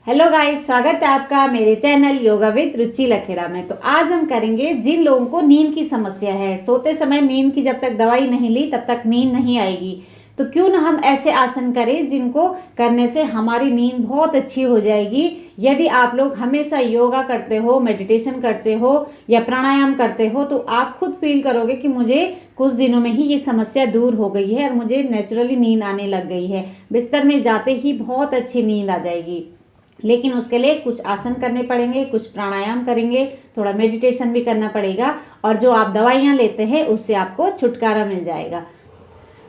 Hello guys, स्वागत है आपका मेरे चैनल योगा विद रुचि लखेड़ा में। तो आज हम करेंगे जिन लोगों को नींद की समस्या है, सोते समय नींद की जब तक दवाई नहीं ली तब तक नींद नहीं आएगी, तो क्यों ना हम ऐसे आसन करें जिनको करने से हमारी नींद बहुत अच्छी हो जाएगी। यदि आप लोग हमेशा योगा करते हो, मेडिटेशन करते हो या प्राणायाम करते हो तो आप खुद फील करोगे कि मुझे कुछ दिनों में ही ये समस्या दूर हो गई है और मुझे नेचुरली नींद आने लग गई है। बिस्तर में जाते ही बहुत अच्छी नींद आ जाएगी। लेकिन उसके लिए कुछ आसन करने पड़ेंगे, कुछ प्राणायाम करेंगे, थोड़ा मेडिटेशन भी करना पड़ेगा और जो आप दवाइयाँ लेते हैं उससे आपको छुटकारा मिल जाएगा।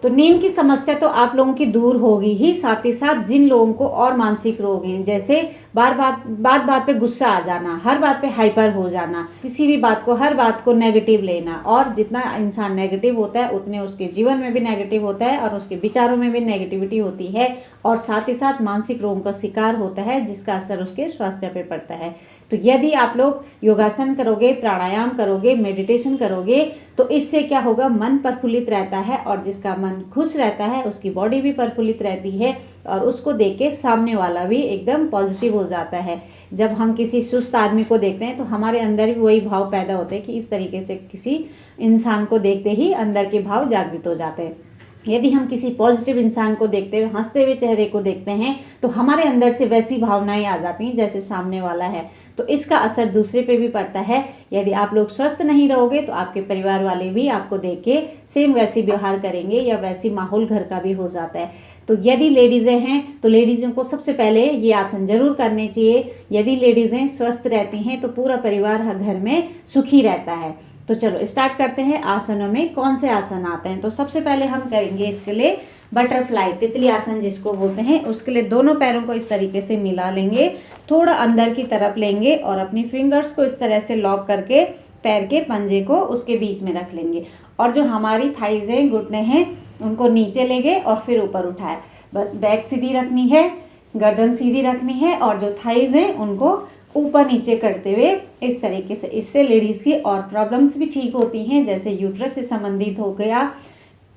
तो नींद की समस्या तो आप लोगों की दूर होगी ही, साथ ही साथ जिन लोगों को और मानसिक रोग हैं, जैसे बात पे गुस्सा आ जाना, हर बात पे हाइपर हो जाना, किसी भी बात को हर बात को नेगेटिव लेना, और जितना इंसान नेगेटिव होता है उतने उसके जीवन में भी नेगेटिव होता है और उसके विचारों में भी नेगेटिविटी होती है और साथ ही साथ मानसिक रोग का शिकार होता है जिसका असर उसके स्वास्थ्य पे पड़ता है। तो यदि आप लोग योगासन करोगे, प्राणायाम करोगे, मेडिटेशन करोगे तो इससे क्या होगा, मन प्रफुल्लित रहता है और जिसका मन खुश रहता है उसकी बॉडी भी प्रफुल्लित रहती है और उसको देख के सामने वाला भी एकदम पॉजिटिव हो जाता है। जब हम किसी सुस्त आदमी को देखते हैं तो हमारे अंदर भी वही भाव पैदा होते हैं कि इस तरीके से किसी इंसान को देखते ही अंदर के भाव जागृत हो जाते हैं। यदि हम किसी पॉजिटिव इंसान को देखते हुए, हंसते हुए चेहरे को देखते हैं तो हमारे अंदर से वैसी भावनाएं आ जाती हैं जैसे सामने वाला है, तो इसका असर दूसरे पे भी पड़ता है। यदि आप लोग स्वस्थ नहीं रहोगे तो आपके परिवार वाले भी आपको देख के सेम वैसी व्यवहार करेंगे या वैसी माहौल घर का भी हो जाता है। तो यदि लेडीज़ें हैं तो लेडीज़ों को सबसे पहले ये आसन जरूर करने चाहिए। यदि लेडीज़ें स्वस्थ रहती हैं तो पूरा परिवार घर में सुखी रहता है। तो चलो स्टार्ट करते हैं। आसनों में कौन से आसन आते हैं, तो सबसे पहले हम करेंगे इसके लिए बटरफ्लाई, तितली आसन जिसको बोलते हैं। उसके लिए दोनों पैरों को इस तरीके से मिला लेंगे, थोड़ा अंदर की तरफ लेंगे और अपनी फिंगर्स को इस तरह से लॉक करके पैर के पंजे को उसके बीच में रख लेंगे और जो हमारी थाइज हैं, घुटने हैं, उनको नीचे लेंगे और फिर ऊपर उठाए। बस बैक सीधी रखनी है, गर्दन सीधी रखनी है और जो थाइज हैं उनको ऊपर नीचे करते हुए इस तरीके से। इससे लेडीज़ की और प्रॉब्लम्स भी ठीक होती हैं, जैसे यूट्रस से संबंधित हो गया,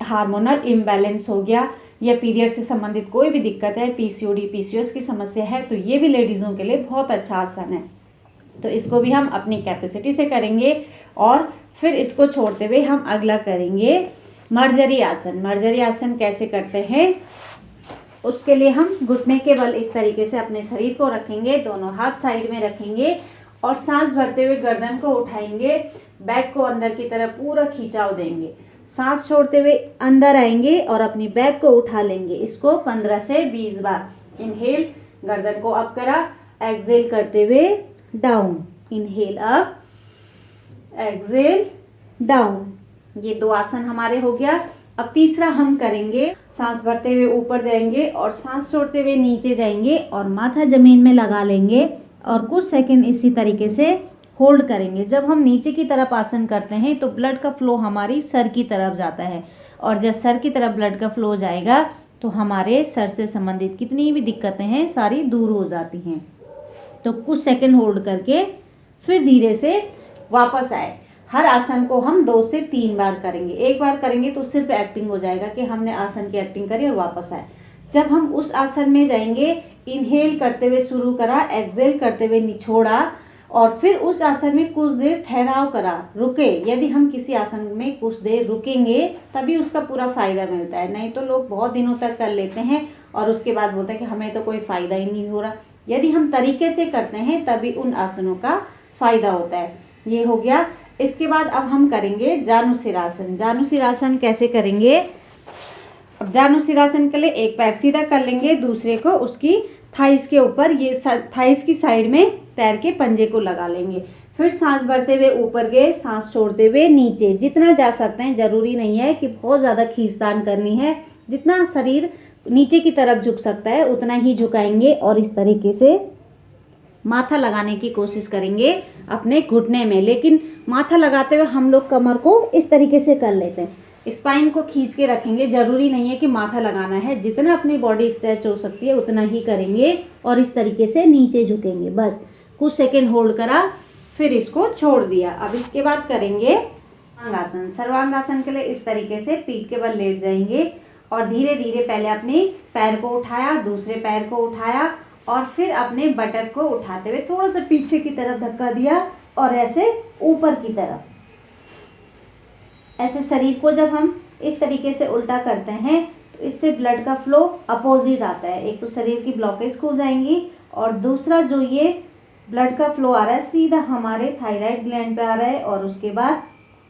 हार्मोनल इम्बैलेंस हो गया या पीरियड से संबंधित कोई भी दिक्कत है, पीसीओडी पीसीओएस की समस्या है, तो ये भी लेडीज़ों के लिए बहुत अच्छा आसन है। तो इसको भी हम अपनी कैपेसिटी से करेंगे और फिर इसको छोड़ते हुए हम अगला करेंगे मर्जरी आसन। मर्जरी आसन कैसे करते हैं, उसके लिए हम घुटने के बल इस तरीके से अपने शरीर को रखेंगे, दोनों हाथ साइड में रखेंगे और सांस भरते हुए गर्दन को उठाएंगे, बैक को अंदर की तरफ पूरा खिंचाव देंगे, सांस छोड़ते हुए अंदर आएंगे और अपनी बैक को उठा लेंगे। इसको 15 से 20 बार। इनहेल, गर्दन को अप करा, एक्सहेल करते हुए down, inhale up, exhale down. ये 2 आसन हमारे हो गया। अब तीसरा हम करेंगे, सांस भरते हुए ऊपर जाएंगे और सांस छोड़ते हुए नीचे जाएंगे और माथा जमीन में लगा लेंगे और कुछ सेकंड इसी तरीके से होल्ड करेंगे। जब हम नीचे की तरफ आसन करते हैं तो ब्लड का फ्लो हमारी सर की तरफ जाता है और जब सर की तरफ ब्लड का फ्लो जाएगा तो हमारे सर से संबंधित कितनी भी दिक्कतें हैं सारी दूर हो जाती हैं। तो कुछ सेकंड होल्ड करके फिर धीरे से वापस आए। हर आसन को हम 2 से 3 बार करेंगे। एक बार करेंगे तो सिर्फ एक्टिंग हो जाएगा कि हमने आसन की एक्टिंग करी और वापस आए। जब हम उस आसन में जाएंगे, इनहेल करते हुए शुरू करा, एक्सहेल करते हुए निछोड़ा और फिर उस आसन में कुछ देर ठहराव करा, रुके। यदि हम किसी आसन में कुछ देर रुकेंगे तभी उसका पूरा फायदा मिलता है, नहीं तो लोग बहुत दिनों तक कर लेते हैं और उसके बाद बोलते हैं कि हमें तो कोई फायदा ही नहीं हो रहा। यदि हम तरीके से करते हैं तभी उन आसनों का फायदा होता है। ये हो गया। इसके बाद अब हम करेंगे जानुसिरासन। जानुसिरासन कैसे करेंगे, अब जानुसिरासन के लिए एक पैर सीधा कर लेंगे, दूसरे को उसकी थाइस के ऊपर, ये थाइस की साइड में पैर के पंजे को लगा लेंगे। फिर सांस भरते हुए ऊपर गए, सांस छोड़ते हुए नीचे, जितना जा सकते हैं। जरूरी नहीं है कि बहुत ज़्यादा खींचतान करनी है, जितना शरीर नीचे की तरफ झुक सकता है उतना ही झुकाएंगे और इस तरीके से माथा लगाने की कोशिश करेंगे अपने घुटने में। लेकिन माथा लगाते हुए हम लोग कमर को इस तरीके से कर लेते हैं, स्पाइन को खींच के रखेंगे। जरूरी नहीं है कि माथा लगाना है, जितना अपनी बॉडी स्ट्रेच हो सकती है उतना ही करेंगे और इस तरीके से नीचे झुकेंगे। बस कुछ सेकंड होल्ड करा, फिर इसको छोड़ दिया। अब इसके बाद करेंगे सर्वांगासन। सर्वांगासन के लिए इस तरीके से पीठ के बल लेट जाएंगे और धीरे धीरे पहले अपने पैर को उठाया, दूसरे पैर को उठाया और फिर अपने बटक को उठाते हुए थोड़ा सा पीछे की तरफ धक्का दिया और ऐसे ऊपर की तरफ। ऐसे शरीर को जब हम इस तरीके से उल्टा करते हैं तो इससे ब्लड का फ्लो अपोजिट आता है। एक तो शरीर की ब्लॉकेज खुल जाएंगी और दूसरा जो ये ब्लड का फ्लो आ रहा है सीधा हमारे थायराइड ग्लैंड पे आ रहा है और उसके बाद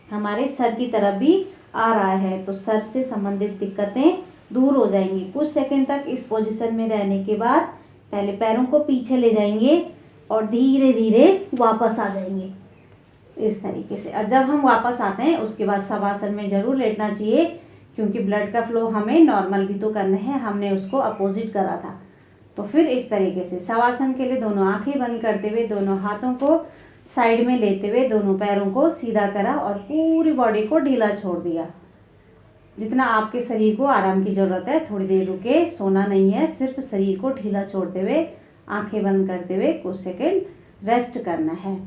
हमारे सर की तरफ भी आ रहा है। तो सर से संबंधित दिक्कतें दूर हो जाएंगी। कुछ सेकंड तक इस पोजीशन में रहने के बाद पहले पैरों को पीछे ले जाएंगे और धीरे धीरे वापस आ जाएंगे इस तरीके से। और जब हम वापस आते हैं उसके बाद शवासन में जरूर लेटना चाहिए, क्योंकि ब्लड का फ्लो हमें नॉर्मल भी तो करना है, हमने उसको अपोजिट करा था। तो फिर इस तरीके से शवासन के लिए दोनों आंखें बंद करते हुए दोनों हाथों को साइड में लेते हुए दोनों पैरों को सीधा करा और पूरी बॉडी को ढीला छोड़ दिया। जितना आपके शरीर को आराम की जरूरत है, थोड़ी देर रुके, सोना नहीं है, सिर्फ शरीर को ढीला छोड़ते हुए आंखें बंद करते हुए कुछ सेकंड रेस्ट करना है।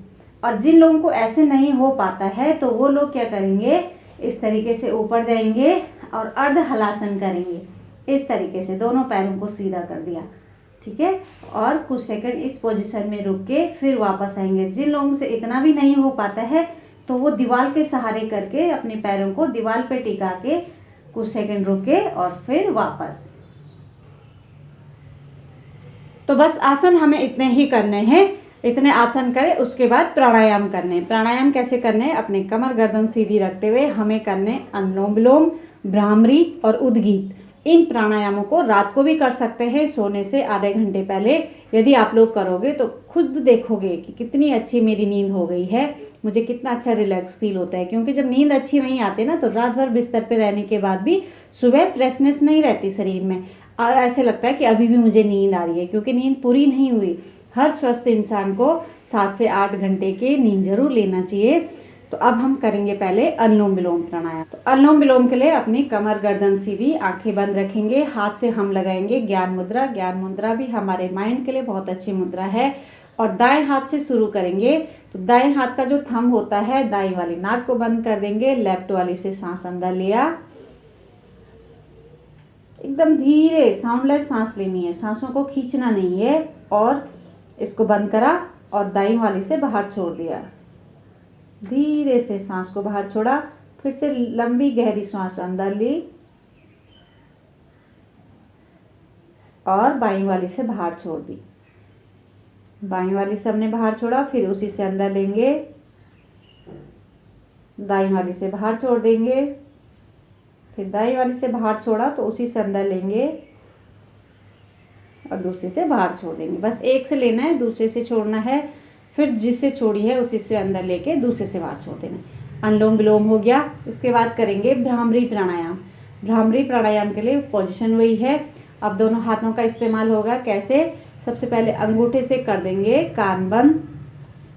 और जिन लोगों को ऐसे नहीं हो पाता है तो वो लोग क्या करेंगे, इस तरीके से ऊपर जाएंगे और अर्ध हलासन करेंगे। इस तरीके से दोनों पैरों को सीधा कर दिया, ठीक है, और कुछ सेकंड इस पोजीशन में रुक के फिर वापस आएंगे। जिन लोगों से इतना भी नहीं हो पाता है तो वो दीवार के सहारे करके अपने पैरों को दीवार पे टिका के कुछ सेकंड रुके और फिर वापस। तो बस आसन हमें इतने ही करने हैं, इतने आसन करें। उसके बाद प्राणायाम करने। प्राणायाम कैसे करने? अपने कमर गर्दन सीधी रखते हुए हमें करने अनुलोम विलोम, भ्रामरी और उद्गीत। इन प्राणायामों को रात को भी कर सकते हैं, सोने से आधे घंटे पहले। यदि आप लोग करोगे तो खुद देखोगे कि कितनी अच्छी मेरी नींद हो गई है, मुझे कितना अच्छा रिलैक्स फील होता है। क्योंकि जब नींद अच्छी नहीं आती ना तो रात भर बिस्तर पे रहने के बाद भी सुबह फ्रेशनेस नहीं रहती शरीर में और ऐसे लगता है कि अभी भी मुझे नींद आ रही है, क्योंकि नींद पूरी नहीं हुई। हर स्वस्थ इंसान को 7 से 8 घंटे की नींद जरूर लेना चाहिए। तो अब हम करेंगे पहले अनुलोम विलोम प्राणायाम। तो अनुलोम विलोम के लिए अपनी कमर गर्दन सीधी, आंखें बंद रखेंगे, हाथ से हम लगाएंगे ज्ञान मुद्रा। ज्ञान मुद्रा भी हमारे माइंड के लिए बहुत अच्छी मुद्रा है। और दाएं हाथ से शुरू करेंगे। तो दाएं हाथ का जो थंब होता है, दाएं वाली नाक को बंद कर देंगे, लेफ्ट वाली से सांस अंदर लिया, एकदम धीरे साउंडलेस सांस लेनी है, सांसों को खींचना नहीं है। और इसको बंद करा और दाईं वाली से बाहर छोड़ दिया, धीरे से सांस को बाहर छोड़ा, फिर से लंबी गहरी सांस अंदर ली और बाईं वाली से बाहर छोड़ दी। बाईं वाली से हमने बाहर छोड़ा, फिर उसी से अंदर लेंगे, दाईं वाली से बाहर छोड़ देंगे, फिर दाईं वाली से बाहर छोड़ा तो उसी से अंदर लेंगे और दूसरे से बाहर छोड़ देंगे। बस एक से लेना है, दूसरे से छोड़ना है, फिर जिससे छोड़ी है उसी से अंदर लेके दूसरे से बाहर छोड़ देना। अनुलोम विलोम हो गया। इसके बाद करेंगे भ्रामरी प्राणायाम। भ्रामरी प्राणायाम के लिए पोजीशन वही है। अब दोनों हाथों का इस्तेमाल होगा। कैसे? सबसे पहले अंगूठे से कर देंगे कान बंद,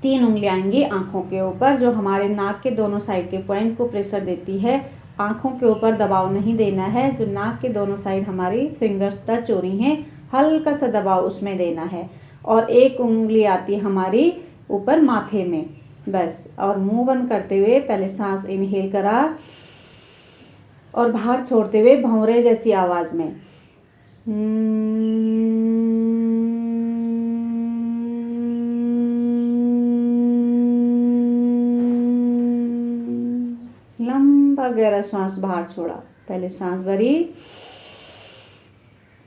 3 उंगलियां आएंगी आंखों के ऊपर, जो हमारे नाक के दोनों साइड के पॉइंट को प्रेशर देती है। आंखों के ऊपर दबाव नहीं देना है, जो नाक के दोनों साइड हमारी फिंगर्स टच हो रही हैं, हल्का सा दबाव उसमें देना है। और एक उंगली आती है हमारी ऊपर माथे में, बस। और मुंह बंद करते हुए पहले सांस इनहेल करा और बाहर छोड़ते हुए भंवरे जैसी आवाज में लंबा गहरा सांस बाहर छोड़ा। पहले सांस भरी,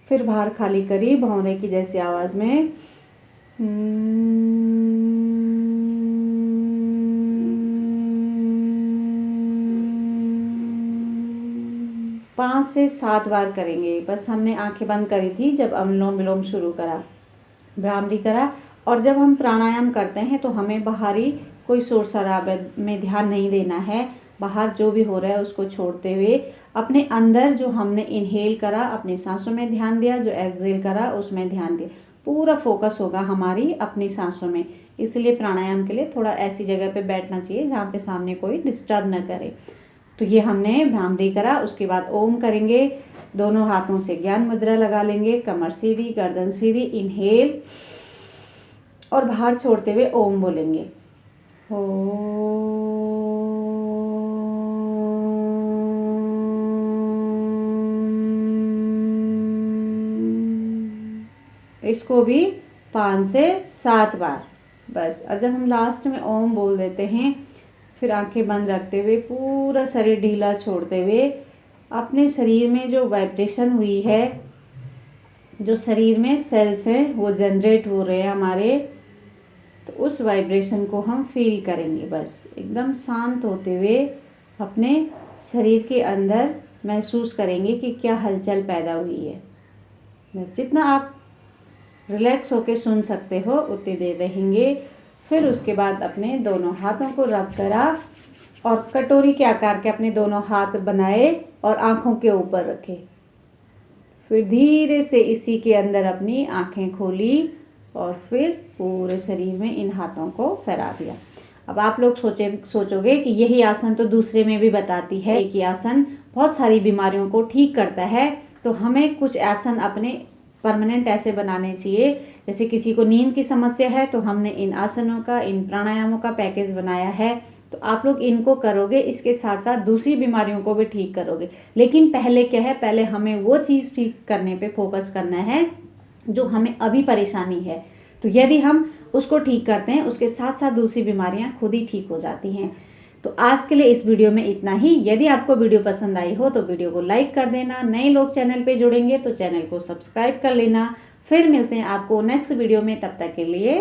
फिर बाहर खाली करी भंवरे की जैसी आवाज में। 5 से 7 बार करेंगे। बस हमने आंखें बंद करी थी जब अनुलोम विलोम शुरू करा, भ्रामरी करा। और जब हम प्राणायाम करते हैं तो हमें बाहरी कोई शोर शराबे में ध्यान नहीं देना है। बाहर जो भी हो रहा है उसको छोड़ते हुए अपने अंदर जो हमने इनहेल करा अपनी सांसों में ध्यान दिया, जो एक्सहेल करा उसमें ध्यान दिया। पूरा फोकस होगा हमारी अपनी सांसों में। इसलिए प्राणायाम के लिए थोड़ा ऐसी जगह पे बैठना चाहिए जहाँ पे सामने कोई डिस्टर्ब न करे। तो ये हमने भ्रामरी करा। उसके बाद ओम करेंगे। दोनों हाथों से ज्ञान मुद्रा लगा लेंगे, कमर सीधी, गर्दन सीधी, इनहेल और बाहर छोड़ते हुए ओम बोलेंगे। इसको भी 5 से 7 बार बस। और जब हम लास्ट में ओम बोल देते हैं, फिर आंखें बंद रखते हुए पूरा शरीर ढीला छोड़ते हुए अपने शरीर में जो वाइब्रेशन हुई है, जो शरीर में सेल्स हैं वो जनरेट हो रहे हैं हमारे, तो उस वाइब्रेशन को हम फील करेंगे। बस एकदम शांत होते हुए अपने शरीर के अंदर महसूस करेंगे कि क्या हलचल पैदा हुई है। बस जितना आप रिलैक्स होके सुन सकते हो उतनी देर रहेंगे। फिर उसके बाद अपने दोनों हाथों को रब करा और कटोरी के आकार के अपने दोनों हाथ बनाए और आँखों के ऊपर रखे। फिर धीरे से इसी के अंदर अपनी आँखें खोली और फिर पूरे शरीर में इन हाथों को फैला दिया। अब आप लोग सोचोगे कि यही आसन तो दूसरे में भी बताती है। एक ही आसन बहुत सारी बीमारियों को ठीक करता है, तो हमें कुछ आसन अपने परमानेंट ऐसे बनाने चाहिए। जैसे किसी को नींद की समस्या है तो हमने इन आसनों का, इन प्राणायामों का पैकेज बनाया है, तो आप लोग इनको करोगे, इसके साथ साथ दूसरी बीमारियों को भी ठीक करोगे। लेकिन पहले क्या है, पहले हमें वो चीज़ ठीक करने पे फोकस करना है जो हमें अभी परेशानी है। तो यदि हम उसको ठीक करते हैं, उसके साथ साथ दूसरी बीमारियां खुद ही ठीक हो जाती हैं। तो आज के लिए इस वीडियो में इतना ही। यदि आपको वीडियो पसंद आई हो तो वीडियो को लाइक कर देना। नए लोग चैनल पे जुड़ेंगे तो चैनल को सब्सक्राइब कर लेना। फिर मिलते हैं आपको नेक्स्ट वीडियो में, तब तक के लिए